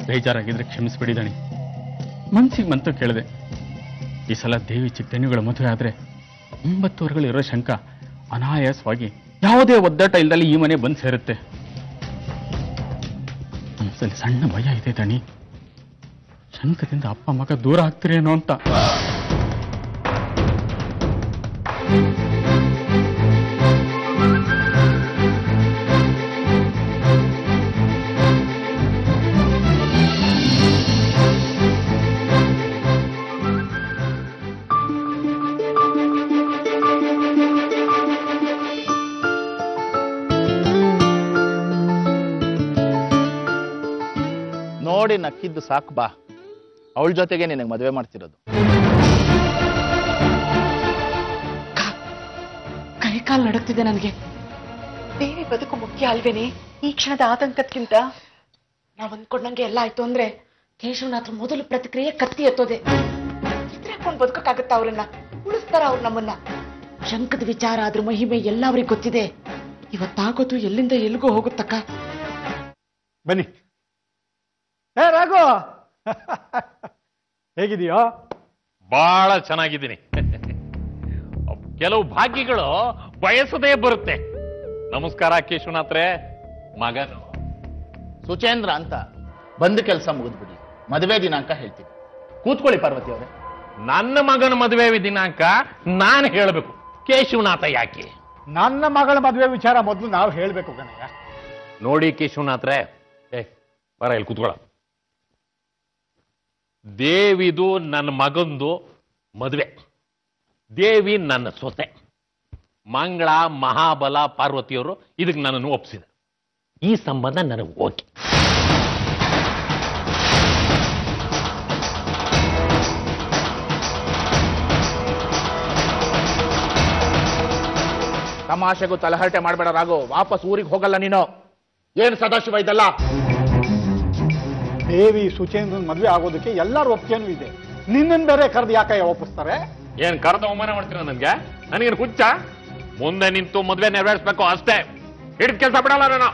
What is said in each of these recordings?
ಬೇಜಾರಾಗಿದ್ರೆ ಕ್ಷಮಿಸ್ಬಿಡಿ ದಣಿ. ಮನ್ಸಿಗೆ ಮಂತು ಕೇಳಿದೆ. ಈ ಸಲ ದೇವಿ ಚಿಕ್ಕನಿಗಳ ಮದುವೆ ಆದ್ರೆ 9 ವರ್ಷಗಳಿರೋ ಶಂಕ ಅನಾಯಾಸವಾಗಿ ಯಾವುದೇ ಒದ್ದಾಟ ಇಲ್ದಲ್ಲಿ ಈ ಮನೆ ಬಂದು ಸೇರುತ್ತೆ. ಮನಸ್ಸಲ್ಲಿ ಸಣ್ಣ ಭಯ ಇದೆ ದಣಿ. ಶಂಕದಿಂದ ಅಪ್ಪ ಮಗ ದೂರ ಆಗ್ತಿರೇನೋ ಅಂತ. ನೋಡಿ ನಕ್ಕಿದ್ದು ಸಾಕು ಬಾ. ಅವಳ ಜೊತೆಗೆ ನಿನಗೆ ಮದುವೆ ಮಾಡ್ತಿರೋದು. ಕೈ ಕಾಲು ನಡುಕ್ತಿದೆ ನನಗೆ. ದೇವಿ ಬದುಕು ಮುಖ್ಯ ಅಲ್ವೇನೆ ಈ ಕ್ಷಣದ ಆತಂಕಕ್ಕಿಂತ? ನಾವ್ ಅಂದ್ಕೊಂಡಂಗೆ ಎಲ್ಲ ಆಯ್ತು ಅಂದ್ರೆ ಕೇಶವನಾಥ್ ಮೊದಲು ಪ್ರತಿಕ್ರಿಯೆ ಕತ್ತಿ ಎತ್ತೋದೆ. ಚಿತ್ರ ಹಾಕೊಂಡು ಬದುಕಕ್ಕಾಗತ್ತ? ಅವ್ರನ್ನ ಉಳಿಸ್ತಾರ ಅವ್ರು ನಮ್ಮನ್ನ? ಶಂಕದ ವಿಚಾರ ಅದ್ರ ಮಹಿಮೆ ಎಲ್ಲ ಅವ್ರಿಗೆ ಗೊತ್ತಿದೆ. ಇವತ್ತಾಗೋದು ಎಲ್ಲಿಂದ ಎಲ್ಲಿಗೂ ಹೋಗುತ್ತಕ್ಕ. ಬನ್ನಿ. ಹೇ ರಾಘು, ಹೇಗಿದೆಯೋ? ಬಹಳ ಚೆನ್ನಾಗಿದ್ದೀನಿ. ಕೆಲವು ಭಾಗ್ಯಗಳು ಬಯಸದೇ ಬರುತ್ತೆ. ನಮಸ್ಕಾರ ಕೇಶವನಾಥ್ರೆ. ಮಗನು ಸುಚೇಂದ್ರ ಅಂತ ಬಂದ ಕೆಲಸ ಮುಗಿದ್ಬಿಡಿ. ಮದುವೆ ದಿನಾಂಕ ಹೇಳ್ತೀನಿ. ಕೂತ್ಕೊಳ್ಳಿ ಪಾರ್ವತಿ ಅವರೇ. ನನ್ನ ಮಗನ ಮದುವೆ ದಿನಾಂಕ ನಾನು ಹೇಳಬೇಕು, ಕೇಶವನಾಥ ಯಾಕೆ? ನನ್ನ ಮಗಳ ಮದುವೆ ವಿಚಾರ ಮೊದಲು ನಾವು ಹೇಳ್ಬೇಕು ಕಣಯ್ಯ. ನೋಡಿ ಕೇಶವನಾಥ್ರೆ, ಬರ ಇಲ್ಲಿ ಕೂತ್ಕೊಳ್ಳ. ದೇವಿದು ನನ್ನ ಮಗಂದು ಮದುವೆ. ದೇವಿ ನನ್ನ ಸೊಸೆ. ಮಂಗಳ, ಮಹಾಬಲ, ಪಾರ್ವತಿಯವರು ಇದಕ್ಕೆ ನನ್ನನ್ನು ಒಪ್ಪಿಸಿದ. ಈ ಸಂಬಂಧ ನನಗೆ ಓಕೆ. ತಮಾಷೆಗೂ ತಲಹರಟೆ ಮಾಡಬೇಡ ರಾಘು. ವಾಪಸ್ ಊರಿಗೆ ಹೋಗಲ್ಲ ನೀನು. ಏನು ಸದಾಶಿವ ಇದಲ್ಲ? ದೇವಿ ಸುಚೇಂದ್ರನ್ ಮದುವೆ ಆಗೋದಕ್ಕೆ ಎಲ್ಲಾರು ಒಪ್ಪಿಗೆನೂ ಇದೆ. ನಿನ್ನನ್ ಬೇರೆ ಕರೆದು ಯಾಕೆ ಒಪ್ಪಿಸ್ತಾರೆ? ಏನ್ ಕರೆದ ಅವಮಾನ ಮಾಡ್ತೀರ ನನ್ಗೆ? ನನಗೇನು ಹುಚ್ಚ? ಮುಂದೆ ನಿಂತು ಮದುವೆ ನೆರವೇರಿಸಬೇಕು ಅಷ್ಟೇ. ಹಿಡಿದ ಕೆಲಸ ಬಿಡಲ್ಲ ನಾನು.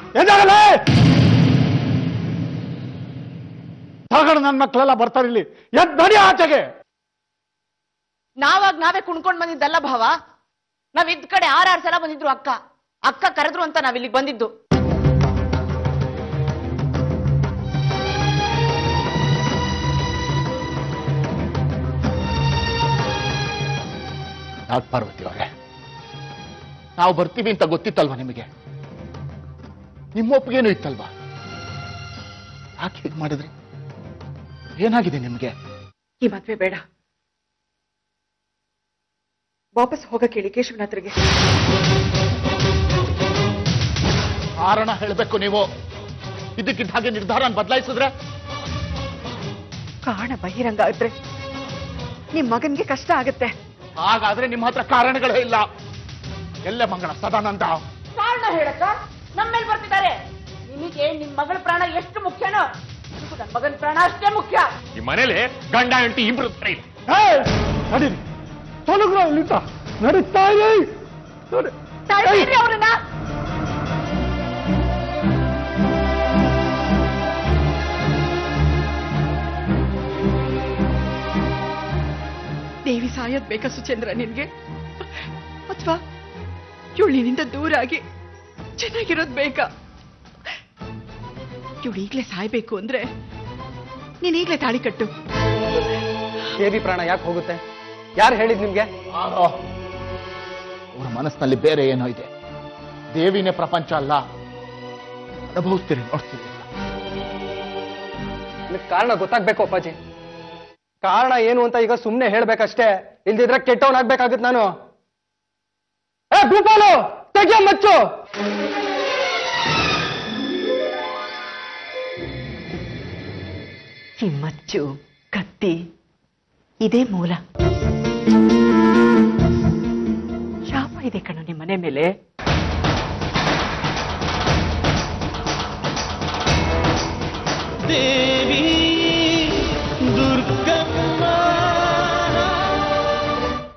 ತಗಡು, ನನ್ನ ಮಕ್ಕಳೆಲ್ಲ ಬರ್ತಾರೆ ಇಲ್ಲಿ. ಎದ್ ನಡಿ ಆಚೆಗೆ. ನಾವಾಗ ನಾವೇ ಕುಣ್ಕೊಂಡ್ ಬಂದಿದ್ದಲ್ಲ ಭಾವ. ನಾವ್ ಇದ್ ಕಡೆ 6 ಸಲ ಬಂದಿದ್ರು. ಅಕ್ಕ ಕರೆದ್ರು ಅಂತ ನಾವ್ ಇಲ್ಲಿಗೆ ಬಂದಿದ್ದು. ಯಾಕೆ ಪಾರ್ವತಿ ಅವರೇ, ನಾವು ಬರ್ತೀವಿ ಅಂತ ಗೊತ್ತಿತ್ತಲ್ವಾ ನಿಮಗೆ? ನಿಮ್ಮ ಒಪ್ಪಿಗೆನೂ ಇತ್ತಲ್ವಾ? ಯಾಕೆ ಹೀಗೆ ಮಾಡಿದ್ರಿ? ಏನಾಗಿದೆ ನಿಮ್ಗೆ? ಈ ಮದ್ವೆ ಬೇಡ. ವಾಪಸ್ ಹೋಗಕ್ಕೆ ಹೇಳಿ ಕೇಶವನಾಥ್ರಿಗೆ. ಕಾರಣ ಹೇಳಬೇಕು ನೀವು. ಇದಕ್ಕಿದ್ದ ಹಾಗೆ ನಿರ್ಧಾರ ಬದಲಾಯಿಸಿದ್ರೆ? ಕಾರಣ ಬಹಿರಂಗ ಆದ್ರೆ ನಿಮ್ ಮಗನ್ಗೆ ಕಷ್ಟ ಆಗತ್ತೆ. ಹಾಗಾದ್ರೆ ನಿಮ್ಮ ಹತ್ರ ಕಾರಣಗಳೇ ಇಲ್ಲ. ಎಲ್ಲ ಮಂಗಳ ಸದಾನಂದ ಕಾರಣ ಹೇಳಕ್ಕ ನಮ್ಮ ಮೇಲೆ ಬರ್ತಿದ್ದಾರೆ. ನಿಮಗೆ ನಿಮ್ ಮಗಳ ಪ್ರಾಣ ಎಷ್ಟು ಮುಖ್ಯನೋ ನನ್ನ ಮಗನ ಪ್ರಾಣ ಅಷ್ಟೇ ಮುಖ್ಯ. ಈ ಮನೇಲಿ ಗಂಡ ಹೆಂಡತಿ ಇಬ್ರು ಸರಿ ಇಲ್ಲ. ನಡೀರಿ, ತೊಲಗ್ರ ಇಲ್ಲಿಂದ ನಡೀತಾ ಅವ್ರನ್ನ. ದೇವಿ ಸಾಯೋದ್ ಬೇಕಾ ಸುಚೇಂದ್ರ ನಿನ್ಗೆ? ಅಥವಾ ಇವಳು ನಿನ್ನಿಂದ ದೂರ ಆಗಿ ಚೆನ್ನಾಗಿರೋದ್ ಬೇಕಾ? ಇವಳು ಈಗ್ಲೇ ಸಾಯ್ಬೇಕು ಅಂದ್ರೆ ನೀನ್ ಈಗ್ಲೇ ತಾಳಿ ಕಟ್ಟು. ದೇವಿ ಪ್ರಾಣ ಯಾಕೆ ಹೋಗುತ್ತೆ? ಯಾರು ಹೇಳಿದ್ ನಿಮ್ಗೆ? ಅವರ ಮನಸ್ಸಿನಲ್ಲಿ ಬೇರೆ ಏನೋ ಇದೆ. ದೇವಿನೇ ಪ್ರಪಂಚ ಅಲ್ಲ. ಅನುಭವಿಸ್ತೀರಿ, ನೋಡ್ತೀರಿ. ಕಾರಣ ಗೊತ್ತಾಗ್ಬೇಕು ಅಪ್ಪಾಜಿ. ಕಾರಣ ಏನು ಅಂತ ಈಗ ಸುಮ್ನೆ ಹೇಳ್ಬೇಕಷ್ಟೇ. ಇಲ್ದಿದ್ರೆ ಕೆಟ್ಟವನಾಗ್ಬೇಕಾಗತ್ ನಾನು. ಭೂಪಾಲು ತೆಗಿಯ ಮಚ್ಚು. ಈ ಮಚ್ಚು, ಕತ್ತಿ ಇದೇ ಮೂಲ. ಶಾಪ ಇದೆ ಕಣ ನಿಮ್ಮ ಮನೆ ಮೇಲೆ. ದೇವಿ